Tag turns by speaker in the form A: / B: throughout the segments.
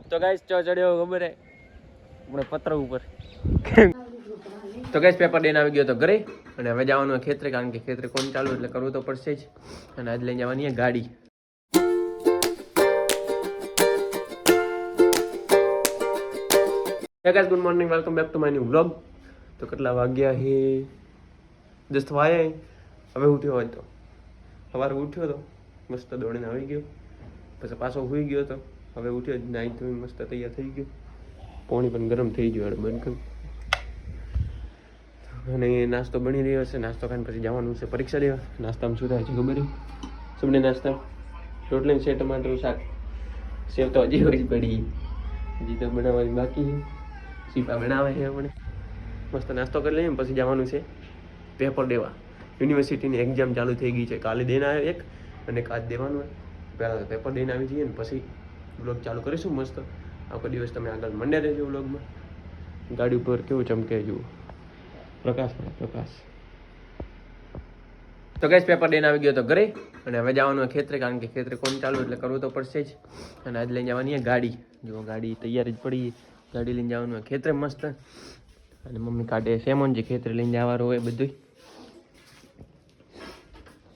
A: તો ગાઈસ ચો ચડ્યો ખબર હે આપણે પત્ર ઉપર તો ગાઈસ પેપર દેન આવી ગયો તો ઘરે અને હવે જવાનું ખેતરે કારણ કે ખેતરે કોણ ચાલુ એટલે કરવું તો પડશે જ અને આજ લઈને જવાની ગાડી હે guys good morning welcome back to my new vlog તો કેટલા વાગ્યા હે 10 વાગ્યા હવે ઉઠ્યો હોય તો સવારે ઉઠ્યો તો મસ્ત દોડીને આવી ગયો પછી પાછો સુઈ ગયો તો હવે ઉઠ્યો નાઈ તો મસ્ત તૈયાર થઈ ગયો પાણી પણ ગરમ થઈ ગયું એટલે બંધ કર્યું અને નાસ્તો બની રહ્યો છે નાસ્તો ખાઈને પછી જવાનું છે પરીક્ષા દેવા નાસ્તામાં શું થાય છે ખબર સબને નાસ્તા રોટલી છે ટમાટરનું શાક સેવ તો હજી હોય પડી હજી તો બનાવવાની બાકી સીપા બનાવે છે આપણે મસ્ત નાસ્તો કરી લઈએ પછી જવાનું છે પેપર દેવા યુનિવર્સિટીની એક્ઝામ ચાલુ થઈ ગઈ છે કાલે દેન આવ્યો એક અને આજ દેવાનું હોય પહેલાં તો પેપર દઈને આવી જઈએ ને પછી વ્લોગ ચાલુ કરીશું મસ્ત આખો દિવસ તમે આગળ મંડ્યા રહેજો વ્લોગમાં ગાડી ઉપર કેવું ચમકે જુઓ પ્રકાશ તો ગેસ પેપર દઈને આવી ગયો તો ઘરે અને હવે જવાનું ખેતરે કારણ કે ખેતરે કોણ ચાલુ એટલે કરવું તો પડશે જ અને આજ લઈને જવાની ગાડી જો ગાડી તૈયાર જ પડી ગાડી લઈને જવાનું ખેતરે મસ્ત અને મમ્મી કાઢે સેમોન જે ખેતરે લઈને જવાનું હોય બધું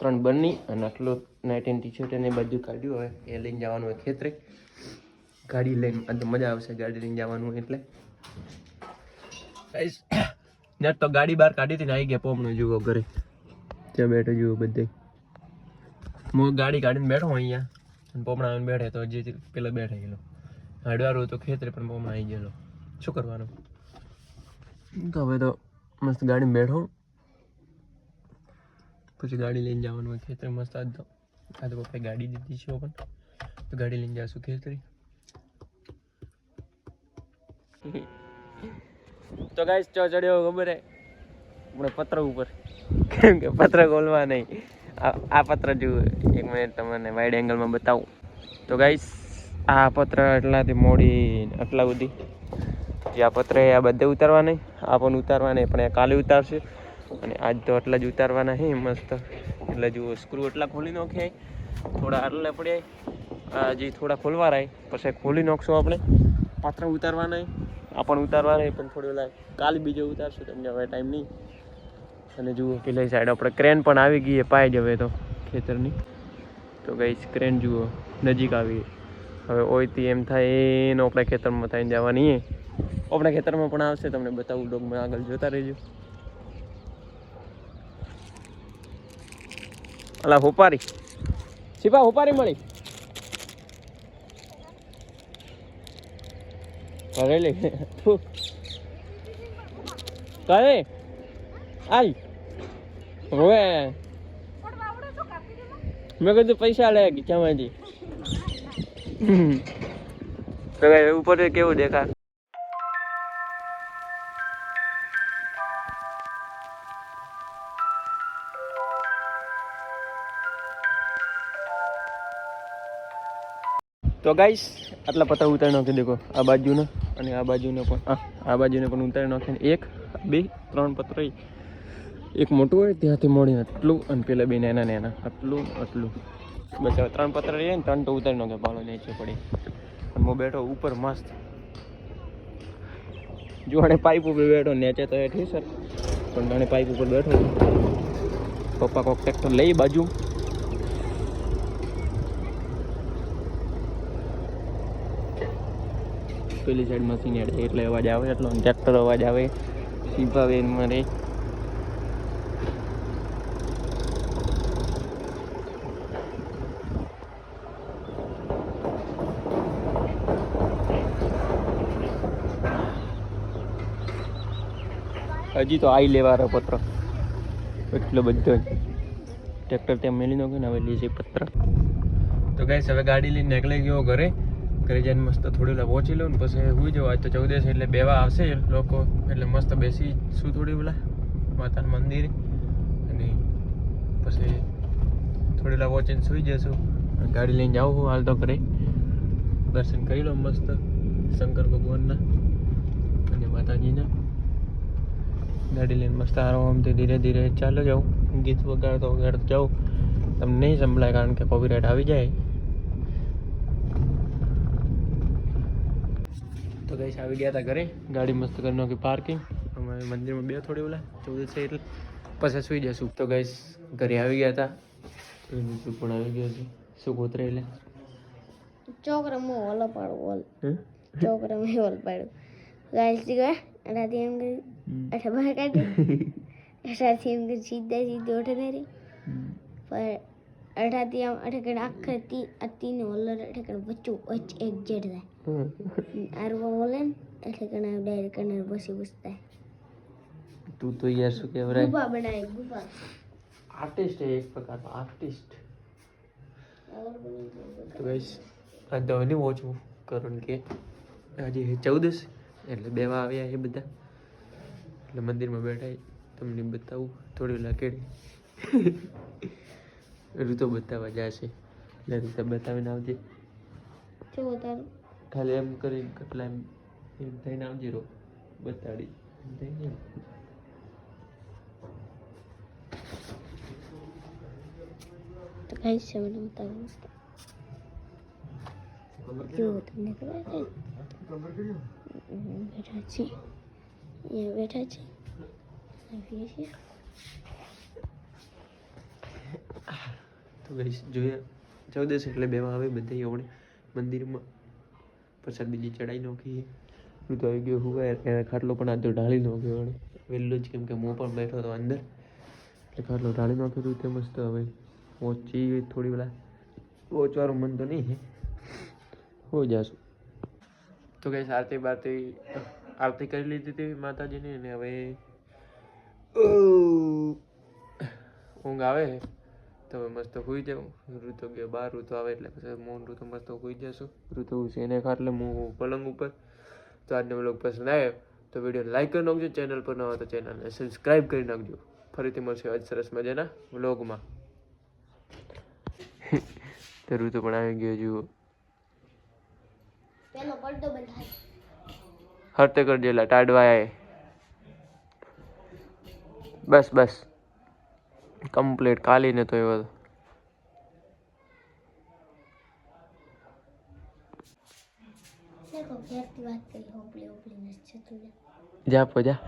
A: 3 બની અને આટલું નાઇટ એન્ડ ટી શર્ટ એને બધું કાઢ્યું હવે એ લઈને જવાનું હોય ખેતરે ગાડી લઈને આ તો મજા આવશે ગાડી લઈને જવાનું એટલે ને તો ગાડી બહાર કાઢી હતી ને આવી ગયા પોમનો જુઓ ઘરે ત્યાં બેઠો જુઓ બધે હું ગાડી કાઢીને બેઠો અહીંયા અને પોમણા આવીને બેઠે તો જે પેલા બેઠે ગયેલો હાડવારું તો ખેતરે પણ પોમણા આવી ગયેલો શું કરવાનું તો હવે તો મસ્ત ગાડીમાં બેઠો પછી ગાડી લઈને જવાનું હોય ખેતરે મસ્ત આજ તો પપ્પાએ ગાડી દીધી છે પણ તો ગાડી લઈને જઈશું ખેતરે તો ગાઈસ ચો ચડ્યો ખબર હે આપણે પત્ર ઉપર કેમ કે પત્ર ખોલવા નહીં આ પત્ર જુઓ એક મિનિટ તમને વાઇડ એંગલમાં બતાવું તો ગાઈસ આ પત્ર એટલાથી મોડી આટલા સુધી જે આ પત્ર આ બધે ઉતારવા નહીં આ પણ ઉતારવા નહીં પણ કાલે ઉતારશે અને આજ તો આટલા જ ઉતારવાના હે મસ્ત એટલે જુઓ સ્ક્રૂ એટલા ખોલી નાખે થોડા આટલા પડ્યા હજી થોડા ખોલવા રહે પછી ખોલી નાખશું આપણે પાત્ર ઉતારવા નહીં આ પણ ઉતારવા નહીં પણ થોડી ઓલા કાલે બીજો ઉતારશું તમને હવે ટાઈમ નહીં અને જુઓ પેલી સાઈડ આપણે ક્રેન પણ આવી ગઈ પાઈ જ હવે તો ખેતરની તો ગઈ ક્રેન જુઓ નજીક આવી હવે ઓયથી એમ થાય એનો આપણે ખેતરમાં થઈને જવાની આપણા ખેતરમાં પણ આવશે તમને બતાવું ડોગમાં આગળ જોતા રહેજો અલા હોપારી શિપા હોપારી મળી કરેલી કરે આઈ હવે મેં કીધું પૈસા લે ક્યાંમાંથી ઉપર કેવું દેખા તો ગાઈસ આટલા પત્તા ઉતારી નાખી દેખો આ બાજુના અને આ બાજુને પણ આ બાજુને પણ ઉતારી નાખીને 1 2 3 પત્ર એક મોટું હોય ત્યાંથી મોડીને આટલું અને પેલા બે નાના આટલું બસ હવે 3 પત્ર રહીએ ને 3 તો ઉતારી નાખે પાલો નીચે પડી અને હું બેઠો ઉપર મસ્ત જોડે પાઇપ ઉપર બેઠો નીચે તો હેઠી સર પણ મને પાઇપ ઉપર બેઠો પપ્પા કોક ટ્રેક્ટર લઈ બાજુ પેલી સાઈડ મશીન હેડે એટલે અવાજ આવે એટલો ટ્રેક્ટર અવાજ આવે સીપા વેન મારે હજી તો આઈ લેવાનો પત્ર એટલો બધો ટ્રેક્ટર ત્યાં મેલી નાખે ને હવે લીધે પત્ર તો ગાઈસ હવે ગાડી લઈને નીકળી ગયો ઘરે જઈને મસ્ત થોડી ઓલા પહોંચી લઉં ને પછી સુઈ જાઉં આજ તો 14 એટલે બેવા આવશે લોકો એટલે મસ્ત બેસી શું થોડી ઓલા માતાના મંદિરે અને પછી થોડી ઓલા પહોંચીને સુઈ જશું ગાડી લઈને જાઉં હું હાલ તો ઘરે દર્શન કરી લો મસ્ત શંકર ભગવાનના અને માતાજીના ગાડી લઈને મસ્ત આરામથી ધીરે ધીરે ચાલો જાઉં ગીત વગાડતો જાઉં તમને નહીં સંભળાય કારણ કે કોપીરાઇટ આવી જાય તો ગઈ આવી ગયા હતા ઘરે, ગાડી મસ્ત કરી નાખી પાર્કિંગ. અમે મંદિરમાં બે થોડી ઓલા 14 છે એટલે પછી સુઈ જશું. તો ગઈ ઘરે આવી ગયા હતા, શું પણ આવી ગયો છે. શું કોતરે એટલે
B: ચોકરમાં ઓલો પાડું ઓલ ચોકરમાં ઓલ પાડું ગાઈસ દીવા અડાથી એમ કરી અઠા બહાર કાઢી અઠાથી એમ કરી સીધા સીધો ઉઠે રી પર અઠાથી આમ અઠકડ આખતી અતીને ઓલર અઠકડ બચ્ચું એક જેડ થાય આરવા બોલે ને અઠકડ ડાયરેક્ટ કને બસી બસતા.
A: તું તો યાર શું કહેવાય,
B: ગુફા બનાવી ગુફા.
A: આર્ટિસ્ટ है एक प्रकार का आर्टिस्ट. तो गाइस આ તો નહીં વોચવું કારણ કે આજે 14 એટલે બેવા આવ્યા એ બધા, એટલે મંદિરમાં બેઠા તમને બતાવું થોડી લાકેડી ઋતુ બતાવવા જશે એટલે રીતે બતાવીને આવજે.
B: જો તારું
A: ખાલી એમ કરીને કેટલા એમ થઈને આવજે રો બતાડી એમ થઈને.
B: તો ગાઈસ છે મને બતાવું જો તમને ખબર છે બેઠા છે અહીંયા બેઠા છે આવીએ છીએ.
A: તો ગઈશ જોઈએ 14 એટલે બેમાં આવે બધા આપણે મંદિરમાં પ્રસાદ બીજી ચડાવી નાખીએ. હું તો આવી ગયો હુવા એને ખાટલો પણ આ તો ઢાળી નાખ્યો અને વહેલો જ કેમ કે હું પણ બેઠો હતો અંદર એટલે ખાટલો ઢાળી નાખ્યો હતું. તે મસ્ત હવે પહોંચી થોડી પેલા પહોંચવાનું મન તો નહીં હો જાશું. તો ગઈશ આરતી કરી લીધી હતી માતાજીની અને હવે ઊંઘ આવે તો હવે મસ્ત સુઈ જાઉં. ઋતુ ગયો બહાર, ઋતુ આવે એટલે પછી મોન ઋતુ મસ્ત સુઈ જશું. ઋતુ છે એને ખાટલે હું પલંગ ઉપર. તો આજનો વ્લોગ પસંદ આવ્યો તો વિડીયો લાઈક કરી નાખજો, ચેનલ પર ન હોય તો ચેનલને સબસ્ક્રાઈબ કરી નાખજો. ફરીથી મળશે આજ સરસ મજાના વ્લોગમાં. તો ઋતુ પણ આવી ગયો જુઓ,
B: પેલો પડદો બંધાય
A: હરતે કરજેલા ટાડવાય. બસ કમ્પ્લીટ કાલી ને તો એવો
B: देखो घरती વાત કરી હોપલી હોપલી ને છે તું
A: જા પો જા.